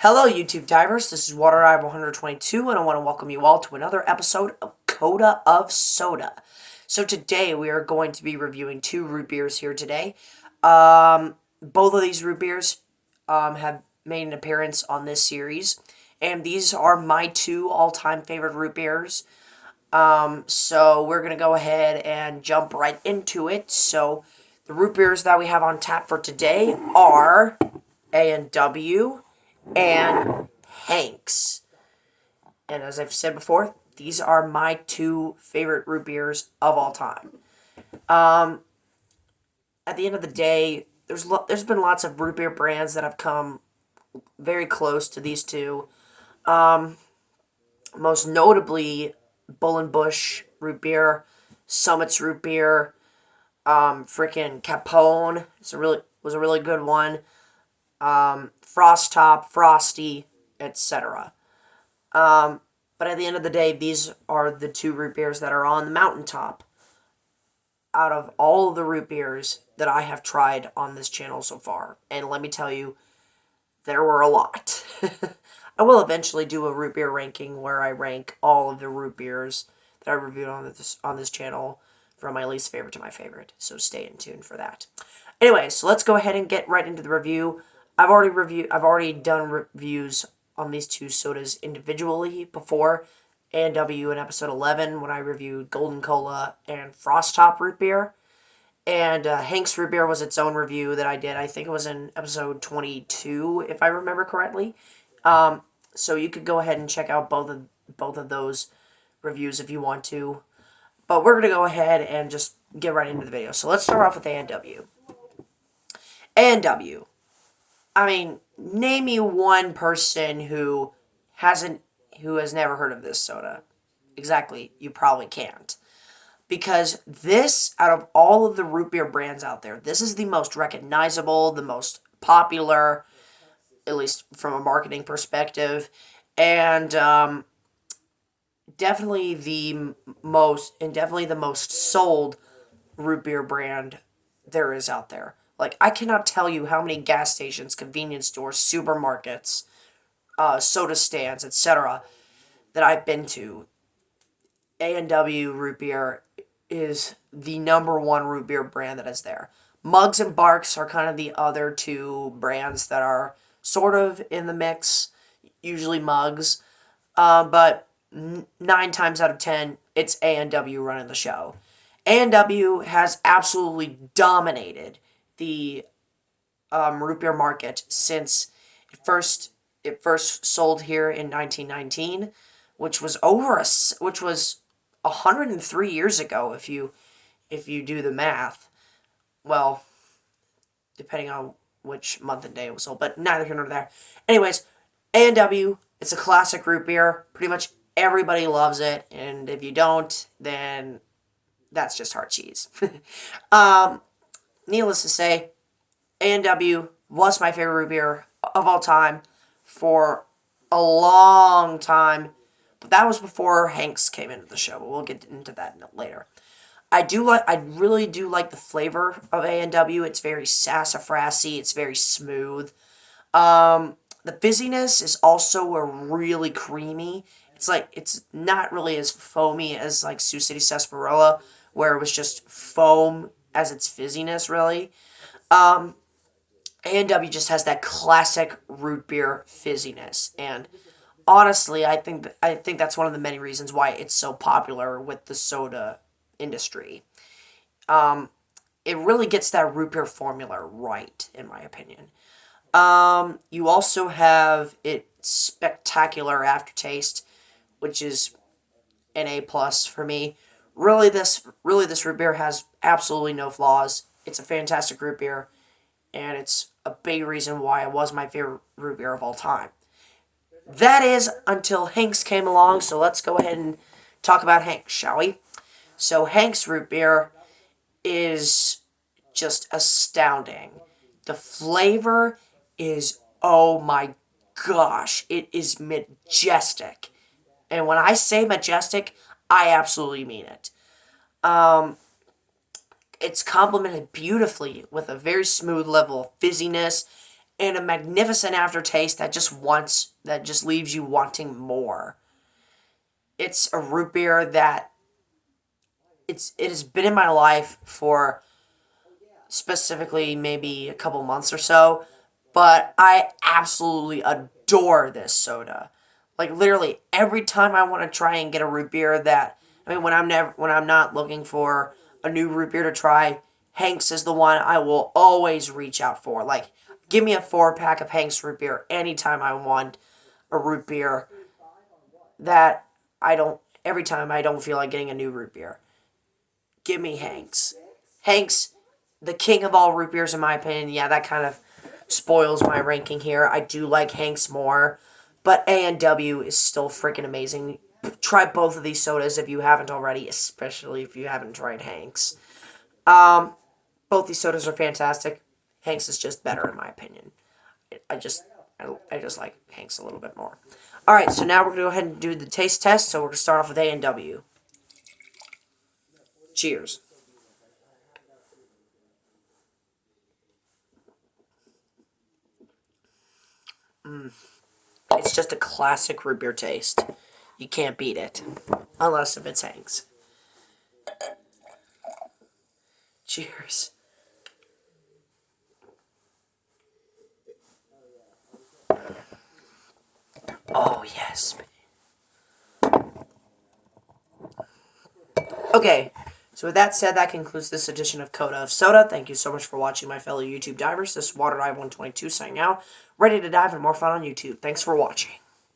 Hello, YouTube divers. This is Water Eye 122, and I want to welcome you all to another episode of Coda of Soda. So today we are going to be reviewing two root beers here today. Both of these root beers have made an appearance on this series, and these are my two all-time favorite root beers. So we're gonna go ahead and jump right into it. So the root beers that we have on tap for today are A&W and Hanks. And as I've said before, these are my two favorite root beers of all time. At the end of the day, there's been lots of root beer brands that have come very close to these two. Most notably, Bull and Bush root beer, Summit's root beer, freaking Capone was a really good one. Frost Top, Frosty, etc. But at the end of the day, these are the two root beers that are on the mountaintop out of all of the root beers that I have tried on this channel so far. And let me tell you, there were a lot. I will eventually do a root beer ranking where I rank all of the root beers that I reviewed on this channel from my least favorite to my favorite. So stay in tune for that. Anyway, so let's go ahead and get right into the review. I've already done reviews on these two sodas individually before. A&W in episode 11 when I reviewed Golden Cola and Frost Top root beer. And Hank's root beer was its own review that I did. I think it was in episode 22, if I remember correctly. So you could go ahead and check out both of those reviews if you want to. But we're going to go ahead and just get right into the video. So let's start off with A&W. A&W. I mean, name me one person who has never heard of this soda. Exactly, you probably can't. Because this, out of all of the root beer brands out there, this is the most recognizable, the most popular, at least from a marketing perspective, and definitely the most sold root beer brand there is out there. Like, I cannot tell you how many gas stations, convenience stores, supermarkets, soda stands, etc. that I've been to. A&W root beer is the number one root beer brand that is there. Muggs and Barks are kind of the other two brands that are sort of in the mix. Usually Muggs. But 9 times out of 10, it's A&W running the show. A&W has absolutely dominated the root beer market since it first sold here in 1919, which was 103 years ago if you do the math. Well, depending on which month and day it was sold, but neither here nor there. Anyways, A&W, it's a classic root beer. Pretty much everybody loves it, and if you don't, then that's just hard cheese. Needless to say, A&W was my favorite root beer of all time for a long time. But that was before Hanks came into the show. But we'll get into that later. I really do like the flavor of A&W. It's very sassafrasy. It's very smooth. The fizziness is also really creamy. It's not really as foamy as like Sioux City Sarsaparilla, where it was just foam as its fizziness, really. A&W just has that classic root beer fizziness, and honestly, I think that's one of the many reasons why it's so popular with the soda industry. It really gets that root beer formula right, in my opinion. You also have its spectacular aftertaste, which is an A+ for me. Really, this root beer has absolutely no flaws. It's a fantastic root beer, and it's a big reason why it was my favorite root beer of all time. That is until Hanks came along, so let's go ahead and talk about Hanks, shall we? So Hanks root beer is just astounding. The flavor is, oh my gosh, it is majestic. And when I say majestic, I absolutely mean it. It's complemented beautifully with a very smooth level of fizziness and a magnificent aftertaste that just leaves you wanting more. It's a root beer that it has been in my life for specifically maybe a couple months or so, but I absolutely adore this soda. Like literally every time I want to try and get a root beer when I'm not looking for a new root beer to try, Hank's is the one I will always reach out for. Like give me a 4-pack of Hank's root beer anytime I want a root beer that I don't every time I don't feel like getting a new root beer. Give me Hank's. Hank's, the king of all root beers in my opinion. Yeah, that kind of spoils my ranking here. I do like Hank's more, but A&W is still freaking amazing. Try both of these sodas if you haven't already, especially if you haven't tried Hank's. Both these sodas are fantastic. Hank's is just better in my opinion. I just like Hank's a little bit more. All right, so now we're gonna go ahead and do the taste test. So we're gonna start off with A&W. Cheers. It's just a classic root beer taste. You can't beat it. Unless if it's Hank's. Cheers. Oh, yes. Okay, so with that said, that concludes this edition of Coda of Soda. Thank you so much for watching, my fellow YouTube divers. This is Water Dive 122 signing out, ready to dive and more fun on YouTube. Thanks for watching.